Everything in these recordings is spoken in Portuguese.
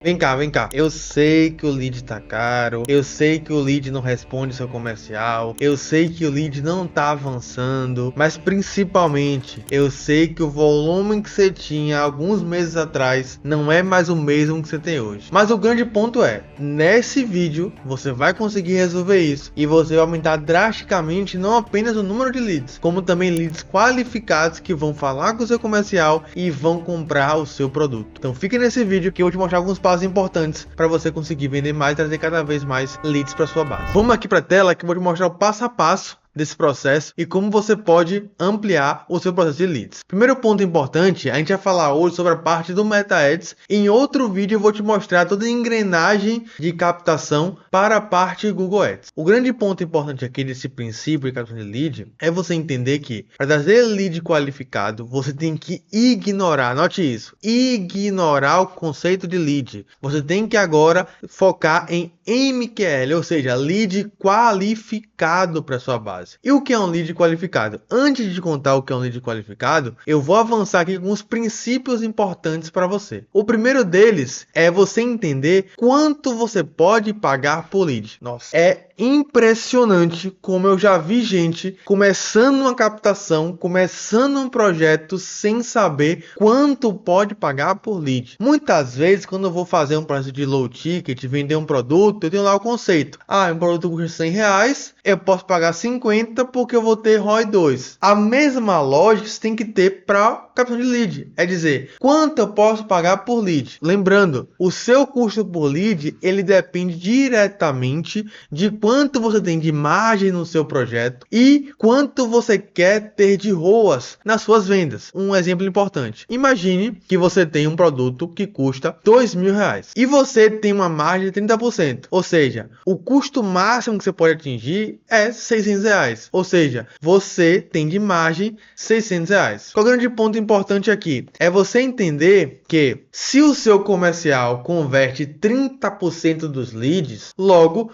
Vem cá, vem cá. Eu sei que o lead tá caro, eu sei que o lead não responde seu comercial, eu sei que o lead não tá avançando, mas principalmente eu sei que o volume que você tinha alguns meses atrás não é mais o mesmo que você tem hoje. Mas o grande ponto é, nesse vídeo você vai conseguir resolver isso e você vai aumentar drasticamente não apenas o número de leads, como também leads qualificados que vão falar com o seu comercial e vão comprar o seu produto. Então fique nesse vídeo que eu vou te mostrar alguns passos importantes para você conseguir vender mais e trazer cada vez mais leads para sua base. Vamos aqui para a tela que eu vou te mostrar o passo a passo desse processo e como você pode ampliar o seu processo de leads. Primeiro ponto importante, a gente vai falar hoje sobre a parte do Meta Ads. Em outro vídeo eu vou te mostrar toda a engrenagem de captação para a parte Google Ads. O grande ponto importante aqui desse princípio de captação de lead é você entender que para trazer lead qualificado, você tem que ignorar, note isso, ignorar o conceito de lead. Você tem que agora focar em MQL, ou seja, lead qualificado para sua base. E o que é um lead qualificado? Antes de contar o que é um lead qualificado, eu vou avançar aqui com os princípios importantes para você. O primeiro deles é você entender quanto você pode pagar por lead. Nossa, é impressionante como eu já vi gente começando uma captação, começando um projeto sem saber quanto pode pagar por lead. Muitas vezes, quando eu vou fazer um processo de low ticket, vender um produto, eu tenho lá o conceito. Um produto custa R$100, eu posso pagar 50 porque eu vou ter ROI 2. A mesma lógica você tem que ter para captação de lead. É dizer, quanto eu posso pagar por lead? Lembrando, o seu custo por lead, ele depende diretamente de quanto você tem de margem no seu projeto e quanto você quer ter de ROAS nas suas vendas. Um exemplo importante. Imagine que você tem um produto que custa R$2.000 e você tem uma margem de 30%. Ou seja, o custo máximo que você pode atingir é R$600. Ou seja, você tem de margem R$600. Qual é o grande ponto importante aqui? É você entender que se o seu comercial converte 30% dos leads, logo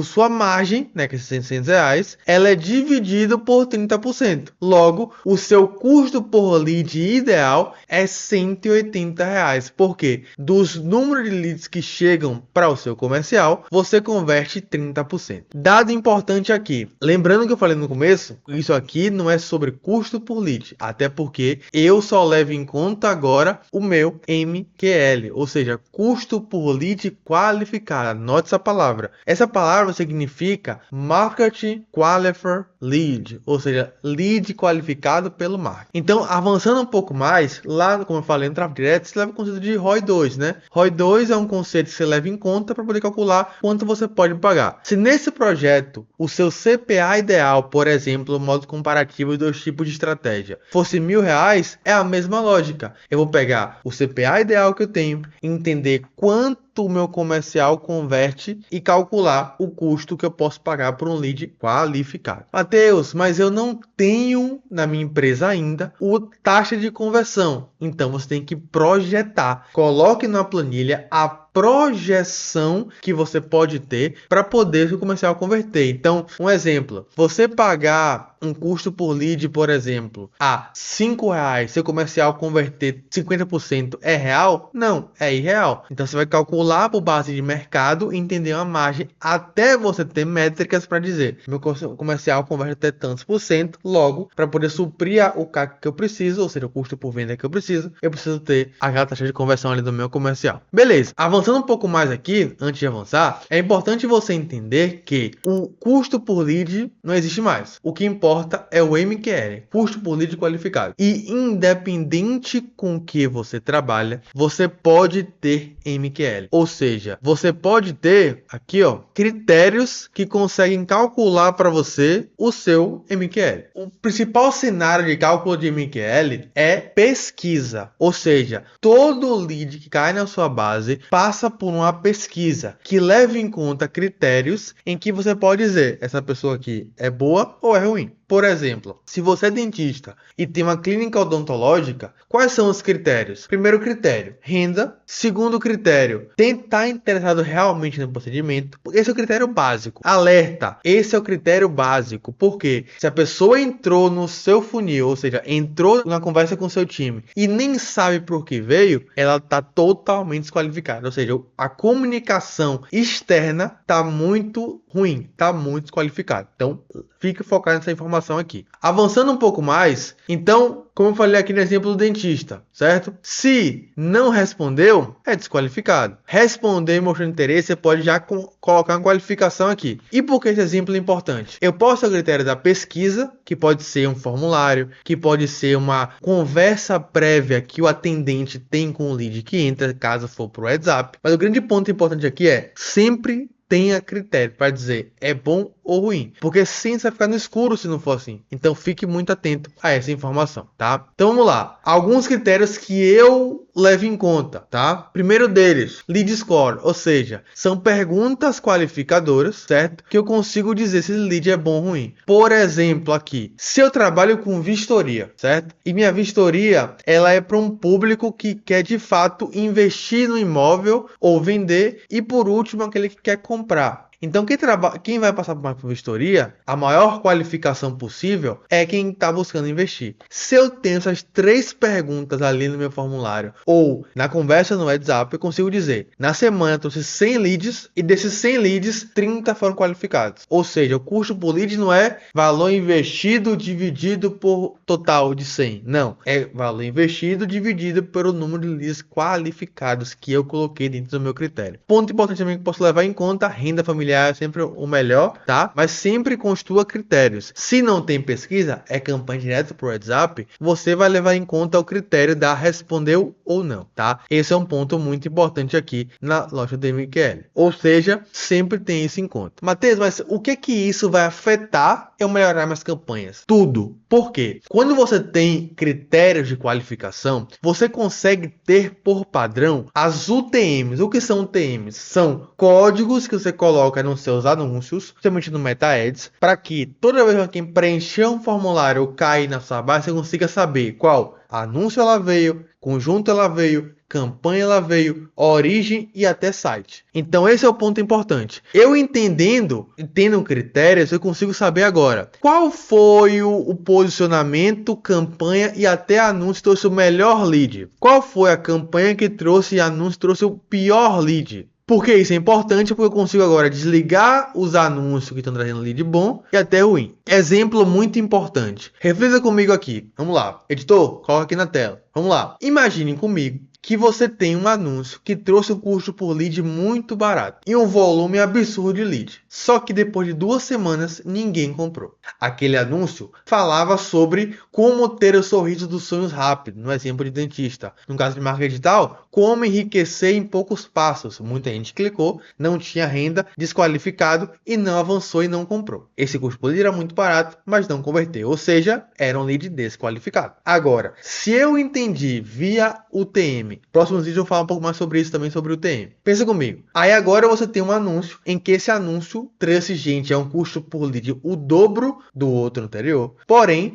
sua margem, né, que é R$600, ela é dividida por 30%. Logo, o seu custo por lead ideal é R$180. Por quê? Dos números de leads que chegam para o seu comercial, você converte 30%. Dado importante aqui, lembrando que eu falei no começo, isso aqui não é sobre custo por lead, até porque eu só levo em conta agora o meu MQL, ou seja, custo por lead qualificado. Anote essa palavra. Essa palavra significa Market Qualifier Lead, ou seja, lead qualificado pelo marketing. Então, avançando um pouco mais, lá, como eu falei, no tráfego direto, você leva o conceito de ROI 2, né? ROI 2 é um conceito que você leva em conta para poder calcular quanto você pode pagar. Se nesse projeto, o seu CPA ideal, por exemplo, o modo comparativo de dois tipos de estratégia, fosse R$1.000, é a mesma lógica. Eu vou pegar o CPA ideal que eu tenho, entender quanto o meu comercial converte e calcular o custo que eu posso pagar por um lead qualificado. Mateus, mas eu não tenho na minha empresa ainda o taxa de conversão. Então você tem que projetar. Coloque na planilha a projeção que você pode ter para poder o comercial converter. Então, um exemplo, você pagar um custo por lead, por exemplo, a R$5, seu comercial converter 50% é real? Não, é irreal. Então você vai calcular por base de mercado e entender uma margem até você ter métricas para dizer, meu comercial converte até tantos por cento, logo, para poder suprir o CAC que eu preciso, ou seja, o custo por venda que eu preciso ter aquela taxa de conversão ali do meu comercial. Beleza, avançando um pouco mais aqui, antes de avançar, é importante você entender que o custo por lead não existe mais. O que importa é o MQL, custo por lead qualificado. E independente com que você trabalha, você pode ter MQL. Ou seja, você pode ter aqui, ó, critérios que conseguem calcular para você o seu MQL. O principal cenário de cálculo de MQL é pesquisa. Ou seja, todo lead que cai na sua base passa por uma pesquisa que leva em conta critérios em que você pode dizer essa pessoa aqui é boa ou é ruim. Por exemplo, se você é dentista e tem uma clínica odontológica, quais são os critérios? Primeiro critério, renda. Segundo critério, estar interessado realmente no procedimento. Esse é o critério básico. Alerta, esse é o critério básico. Porque se a pessoa entrou no seu funil, ou seja, entrou na conversa com o seu time e nem sabe por que veio, ela está totalmente desqualificada. Ou seja, a comunicação externa está muito ruim, está muito desqualificada. Então, fica focado nessa informação aqui. Avançando um pouco mais, então, como eu falei aqui no exemplo do dentista, certo? Se não respondeu, é desqualificado. Responder e mostrar interesse, você pode já colocar uma qualificação aqui. E por que esse exemplo é importante? Eu posso ter o critério da pesquisa, que pode ser um formulário, que pode ser uma conversa prévia que o atendente tem com o lead que entra, caso for para o WhatsApp. Mas o grande ponto importante aqui é sempre tenha critério para dizer é bom ou ruim, porque sim, você vai ficar no escuro se não for assim. Então fique muito atento a essa informação, tá? Então vamos lá, alguns critérios que eu levo em conta, tá? Primeiro deles, lead score, ou seja, são perguntas qualificadoras, certo? Que eu consigo dizer se o lead é bom ou ruim. Por exemplo, aqui, se eu trabalho com vistoria, certo? E minha vistoria, ela é para um público que quer de fato investir no imóvel ou vender, e por último, aquele que quer comprar. Então, quem vai passar por uma vistoria, a maior qualificação possível é quem está buscando investir. Se eu tenho essas 3 perguntas ali no meu formulário ou na conversa no WhatsApp, eu consigo dizer, na semana eu trouxe 100 leads e desses 100 leads, 30 foram qualificados. Ou seja, o custo por lead não é valor investido dividido por total de 100. Não, é valor investido dividido pelo número de leads qualificados que eu coloquei dentro do meu critério. Ponto importante também que posso levar em conta, renda familiar é sempre o melhor, tá? Mas sempre construa critérios. Se não tem pesquisa, é campanha direta pro WhatsApp, você vai levar em conta o critério da respondeu ou não, tá? Esse é um ponto muito importante aqui na loja do MQL. Ou seja, sempre tem isso em conta. Matheus, mas o que isso vai afetar eu melhorar minhas campanhas? Tudo. Por quê? Quando você tem critérios de qualificação, você consegue ter por padrão as UTMs. O que são UTMs? São códigos que você coloca nos seus anúncios, principalmente no Meta Ads, para que toda vez que alguém preencher um formulário ou cair na sua base, você consiga saber qual anúncio ela veio, conjunto ela veio, campanha ela veio, origem e até site. Então esse é o ponto importante. Eu tendo critérios, eu consigo saber agora qual foi o posicionamento, campanha e até anúncio que trouxe o melhor lead. Qual foi a campanha que trouxe e anúncio trouxe o pior lead. Por que isso é importante? Porque eu consigo agora desligar os anúncios que estão trazendo lead bom e até ruim. Exemplo muito importante. Reflita comigo aqui. Vamos lá. Editor, coloca aqui na tela. Vamos lá. Imagine comigo que você tem um anúncio que trouxe um custo por lead muito barato e um volume absurdo de lead. Só que depois de 2 semanas, ninguém comprou. Aquele anúncio falava sobre como ter o sorriso dos sonhos rápido, no exemplo de dentista. No caso de marca digital, como enriquecer em poucos passos. Muita gente clicou, não tinha renda, desqualificado e não avançou e não comprou. Esse custo por lead era muito barato, mas não converteu. Ou seja, era um lead desqualificado. Agora, se eu entendi via UTM, próximos vídeos eu vou falar um pouco mais sobre isso também, sobre o UTM. Pensa comigo. Aí agora você tem um anúncio em que esse anúncio trouxe gente é um custo por lead o dobro do outro anterior. Porém,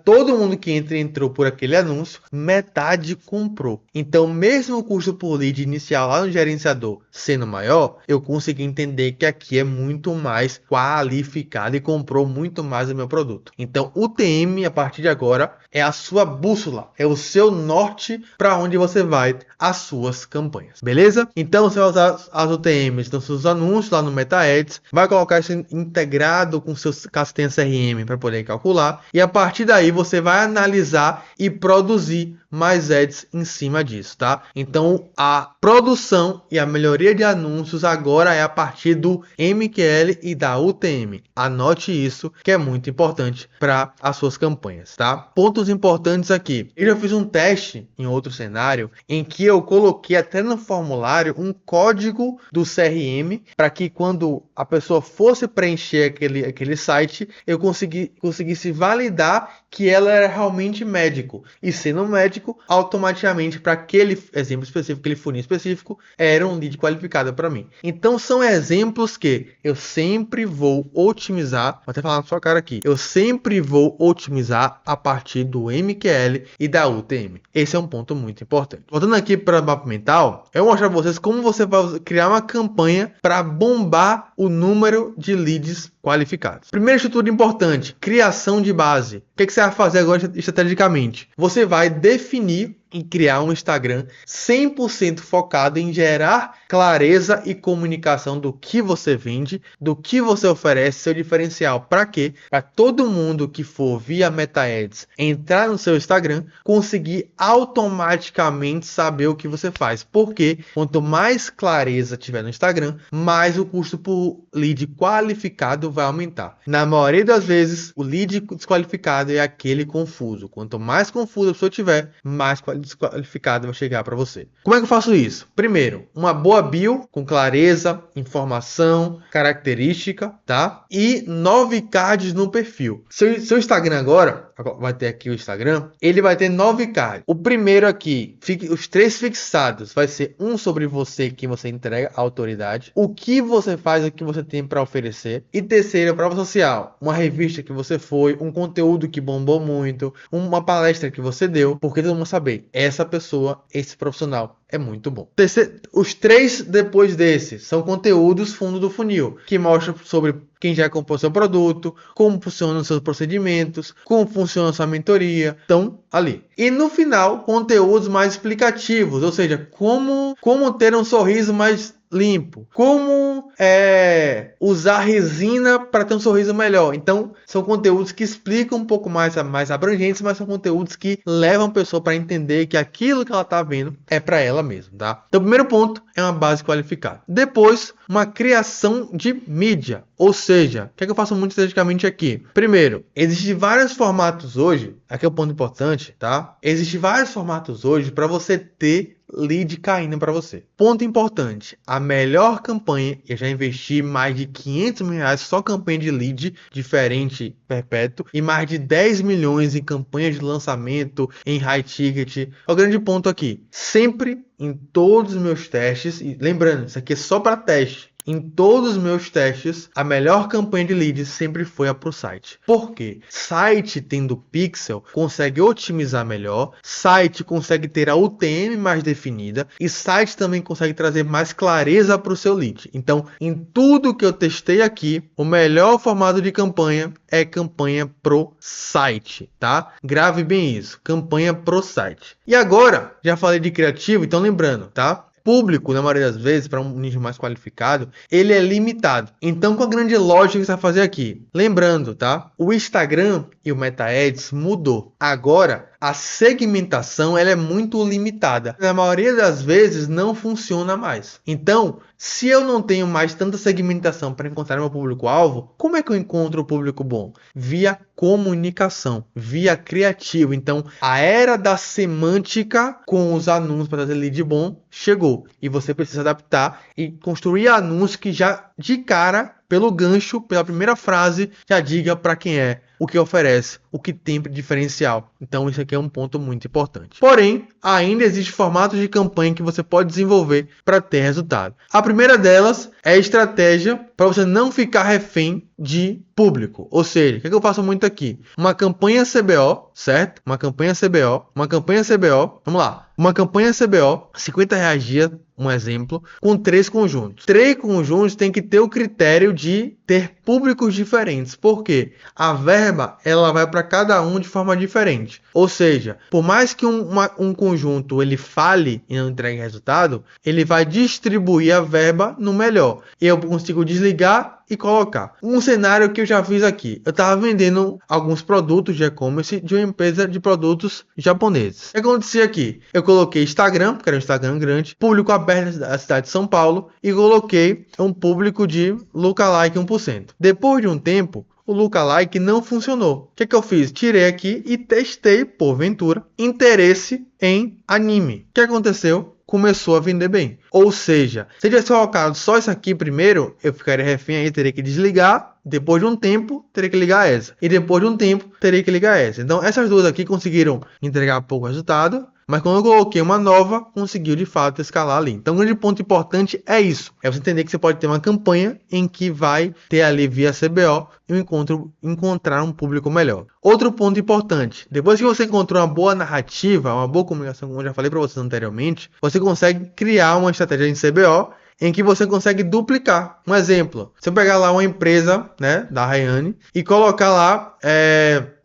todo mundo que entrou por aquele anúncio, metade comprou. Então, mesmo o custo por lead inicial lá no gerenciador sendo maior, eu consegui entender que aqui é muito mais qualificado e comprou muito mais o meu produto. Então, o UTM, a partir de agora, é a sua bússola, é o seu norte para onde você vai as suas campanhas, beleza? Então você vai usar as UTMs nos seus anúncios lá no Meta Ads, vai colocar isso integrado com seus caso tenha CRM para poder calcular, e a partir daí você vai analisar e produzir mais ads em cima disso, tá? Então a produção e a melhoria de anúncios agora é a partir do MQL e da UTM. Anote isso que é muito importante para as suas campanhas, tá? Pontos importantes aqui. Eu já fiz um teste em outro cenário em que eu coloquei até no formulário um código do CRM para que quando a pessoa fosse preencher aquele site, eu conseguisse validar que ela era realmente médico. E sendo médico, automático, automaticamente para aquele exemplo específico, aquele funil específico, era um lead qualificado para mim. Então são exemplos que eu sempre vou otimizar, vou até falar na sua cara aqui, eu sempre vou otimizar a partir do MQL e da UTM. Esse é um ponto muito importante. Voltando aqui para o mapa mental, eu vou mostrar para vocês como você vai criar uma campanha para bombar o número de leads qualificados. Primeira estrutura importante, criação de base. O que você vai fazer agora estrategicamente? Você vai definir em criar um Instagram 100% focado em gerar clareza e comunicação do que você vende, do que você oferece, seu diferencial. Para quê? Para todo mundo que for via Meta Ads entrar no seu Instagram, conseguir automaticamente saber o que você faz. Porque quanto mais clareza tiver no Instagram, mais o custo por lead qualificado vai aumentar. Na maioria das vezes, o lead desqualificado é aquele confuso. Quanto mais confuso a pessoa tiver, mais desqualificado vai chegar para você. Como é que eu faço isso? Primeiro, uma boa bio com clareza, informação, característica, tá? E 9 cards no perfil. Seu Instagram agora vai ter aqui o Instagram, ele vai ter 9 cards. O primeiro aqui, os 3 fixados, vai ser um sobre você, que você entrega a autoridade, o que você faz, o que você tem para oferecer, e terceiro, prova social, uma revista que você foi, um conteúdo que bombou muito, uma palestra que você deu, porque todo mundo sabe, essa pessoa, esse profissional é muito bom. Os 3 depois desse são conteúdos fundo do funil, que mostram sobre quem já comprou seu produto, como funcionam os seus procedimentos, como funciona a sua mentoria. Então, ali. E no final, conteúdos mais explicativos, ou seja, como ter um sorriso mais limpo, como usar resina para ter um sorriso melhor. Então, são conteúdos que explicam um pouco mais abrangentes, mas são conteúdos que levam a pessoa para entender que aquilo que ela está vendo é para ela mesma, tá? Então, o primeiro ponto é uma base qualificada. Depois, uma criação de mídia, ou seja, o que é que eu faço muito estrategicamente aqui? Primeiro, existem vários formatos hoje, aqui é o ponto importante, tá? Existem vários formatos hoje para você ter lead caindo para você. Ponto importante, a melhor campanha, eu já investi mais de 500 mil reais só campanha de lead diferente perpétuo e mais de 10 milhões em campanhas de lançamento, em high ticket. O grande ponto aqui, sempre em todos os meus testes, e lembrando, isso aqui é só para teste, em todos os meus testes, a melhor campanha de leads sempre foi a pro site. Por quê? Site tendo pixel consegue otimizar melhor, site consegue ter a UTM mais definida e site também consegue trazer mais clareza para o seu lead. Então, em tudo que eu testei aqui, o melhor formato de campanha é campanha pro site, tá? Grave bem isso, campanha pro site. E agora, já falei de criativo, então lembrando, tá? Público, na maioria das vezes, para um nicho mais qualificado, ele é limitado. Então, qual a grande lógica que você vai fazer aqui? Lembrando, tá? O Instagram e o Meta Ads mudou. Agora, a segmentação ela é muito limitada. Na maioria das vezes, não funciona mais. Então, se eu não tenho mais tanta segmentação para encontrar meu público-alvo, como é que eu encontro o público bom? Via comunicação, via criativo. Então, a era da semântica com os anúncios para trazer lead bom chegou. E você precisa adaptar e construir anúncios que já de cara, pelo gancho, pela primeira frase, já diga para quem é, o que oferece, o que tem de diferencial. Então isso aqui é um ponto muito importante. Porém, ainda existem formatos de campanha que você pode desenvolver para ter resultado. A primeira delas é a estratégia para você não ficar refém de público. Ou seja, o que eu faço muito aqui? Uma campanha CBO, certo? Uma campanha CBO, vamos lá. Uma campanha CBO, R$50 dia, um exemplo, com 3 conjuntos. 3 conjuntos tem que ter o critério de ter públicos diferentes. Por quê? A verba, ela vai para cada um de forma diferente. Ou seja, por mais que um conjunto ele fale e não entregue resultado, ele vai distribuir a verba no melhor. Eu consigo desligar e colocar. Um cenário que eu já fiz aqui. Eu estava vendendo alguns produtos de e-commerce de uma empresa de produtos japoneses. O que acontecia aqui? Eu coloquei Instagram, porque era um Instagram grande, público aberto da cidade de São Paulo, e coloquei um público de lookalike 1%. Depois de um tempo, o lookalike não funcionou. O que eu fiz? Tirei aqui e testei, porventura, interesse em anime. O que aconteceu? Começou a vender bem. Ou seja, se eu tivesse colocado só isso aqui primeiro, eu ficaria refém aí, teria que desligar depois de um tempo, terei que ligar essa. E depois de um tempo, terei que ligar essa. Então, essas duas aqui conseguiram entregar pouco resultado, mas quando eu coloquei uma nova, conseguiu de fato escalar ali. Então, um grande ponto importante é isso. É você entender que você pode ter uma campanha em que vai ter ali via CBO e encontrar um público melhor. Outro ponto importante. Depois que você encontrou uma boa narrativa, uma boa comunicação, como eu já falei para vocês anteriormente, você consegue criar uma estratégia em CBO em que você consegue duplicar. Um exemplo, se eu pegar lá uma empresa, né, da Rayane, e colocar lá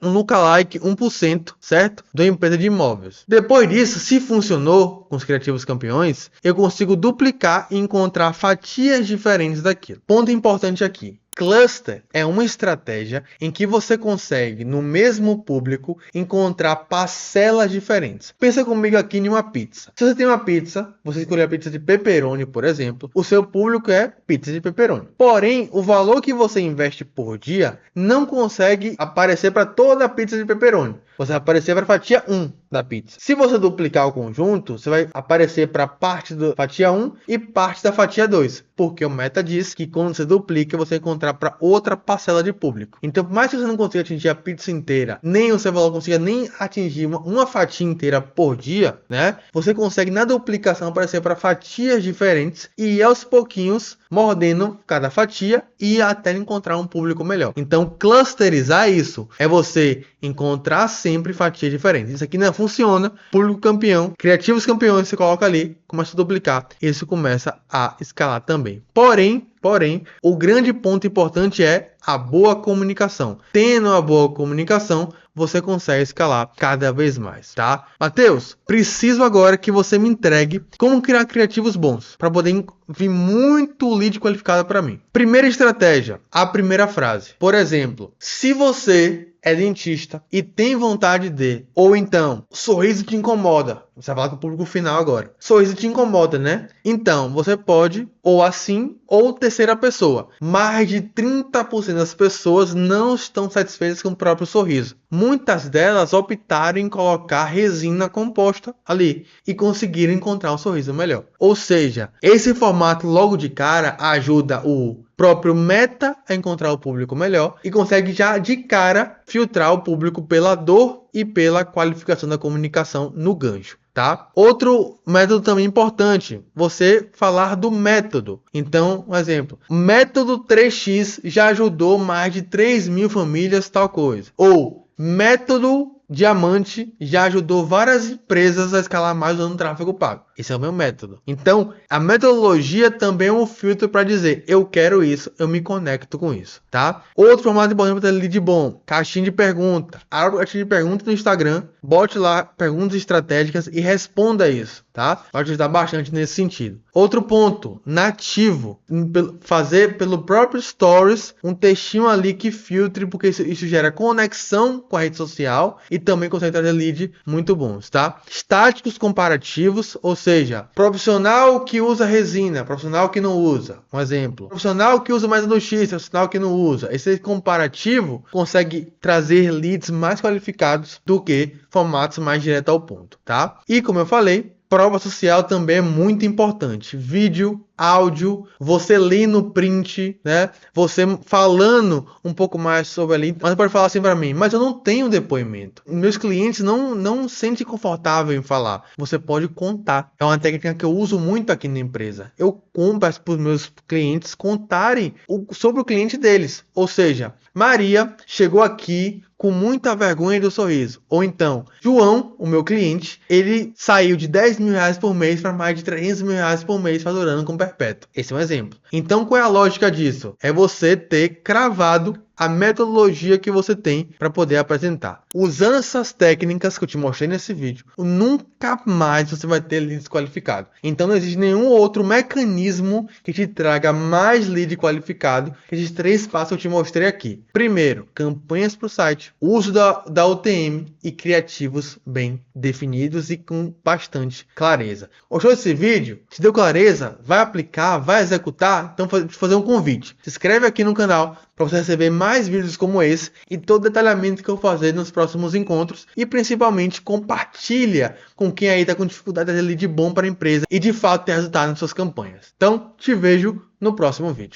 um lookalike 1%, certo? Da empresa de imóveis. Depois disso, se funcionou com os criativos campeões, eu consigo duplicar e encontrar fatias diferentes daquilo. Ponto importante aqui. Cluster é uma estratégia em que você consegue, no mesmo público, encontrar parcelas diferentes. Pensa comigo aqui em uma pizza. Se você tem uma pizza, você escolhe a pizza de pepperoni, por exemplo, o seu público é pizza de pepperoni. Porém, o valor que você investe por dia não consegue aparecer para toda a pizza de pepperoni. Você vai aparecer para a fatia 1 da pizza. Se você duplicar o conjunto, você vai aparecer para parte da fatia 1 e parte da fatia 2. Porque o meta diz que quando você duplica, você vai encontrar para outra parcela de público. Então, por mais que você não consiga atingir a pizza inteira, nem o seu valor consiga nem atingir uma fatia inteira por dia, né? Você consegue na duplicação aparecer para fatias diferentes e aos pouquinhos mordendo cada fatia e até encontrar um público melhor. Então, clusterizar isso é você encontrar sempre fatias diferentes. Isso aqui não funciona. Público campeão, criativos campeões, você coloca ali, começa a duplicar e isso começa a escalar também. Porém, o grande ponto importante é a boa comunicação. Tendo uma boa comunicação, você consegue escalar cada vez mais, tá? Matheus, preciso agora que você me entregue como criar criativos bons para poder vir muito lead qualificado para mim. Primeira estratégia, a primeira frase. Por exemplo, se você é dentista e tem vontade de, ou então, sorriso te incomoda. Você vai falar com o público final agora. Sorriso te incomoda, né? Então, você pode, ou assim, ou terceira pessoa. Mais de 30% das pessoas não estão satisfeitas com o próprio sorriso. Muitas delas optaram em colocar resina composta ali e conseguiram encontrar um sorriso melhor. Ou seja, esse formato logo de cara ajuda o próprio meta a encontrar o público melhor e consegue já de cara filtrar o público pela dor e pela qualificação da comunicação no gancho, tá? Outro método também importante, você falar do método. Então, um exemplo, método 3x já ajudou mais de 3.000 famílias tal coisa. Ou método Diamante já ajudou várias empresas a escalar mais usando tráfego pago. Esse é o meu método. Então, a metodologia também é um filtro para dizer, eu quero isso, eu me conecto com isso, tá? Outro formato importante para ter lead bom, caixinha de pergunta. Abra a caixinha de pergunta no Instagram, bote lá perguntas estratégicas e responda isso, tá? Vai te ajudar bastante nesse sentido. Outro ponto, nativo. Fazer pelo próprio Stories um textinho ali que filtre, porque isso gera conexão com a rede social e também consegue trazer lead muito bons, tá? Estáticos comparativos, ou seja, profissional que usa resina, profissional que não usa. Um exemplo, profissional que usa método X, profissional que não usa. Esse comparativo consegue trazer leads mais qualificados do que formatos mais direto ao ponto, tá? E como eu falei, prova social também é muito importante. Vídeo, áudio, você lê no print, né? Você falando um pouco mais sobre ali. Mas pode falar assim para mim, mas eu não tenho depoimento. Meus clientes não se sentem confortável em falar. Você pode contar. É uma técnica que eu uso muito aqui na empresa. Eu compro para os meus clientes contarem sobre o cliente deles. Ou seja, Maria chegou aqui com muita vergonha do sorriso. Ou então, João, o meu cliente, ele saiu de 10 mil reais por mês para mais de 300 mil reais por mês faturando com perpétuo. Esse é um exemplo. Então, qual é a lógica disso? É você ter cravado a metodologia que você tem para poder apresentar. Usando essas técnicas que eu te mostrei nesse vídeo, nunca mais você vai ter lead qualificado. Então não existe nenhum outro mecanismo que te traga mais lead qualificado que esses 3 passos que eu te mostrei aqui. Primeiro, campanhas para o site, uso da UTM e criativos bem definidos e com bastante clareza. Gostou desse vídeo? Te deu clareza? Vai aplicar? Vai executar? Então vou te fazer um convite. Se inscreve aqui no canal para você receber mais vídeos como esse e todo o detalhamento que eu vou fazer nos próximos encontros e principalmente compartilha com quem aí está com dificuldade de ter lead bom para a empresa e de fato ter resultado nas suas campanhas. Então, te vejo no próximo vídeo.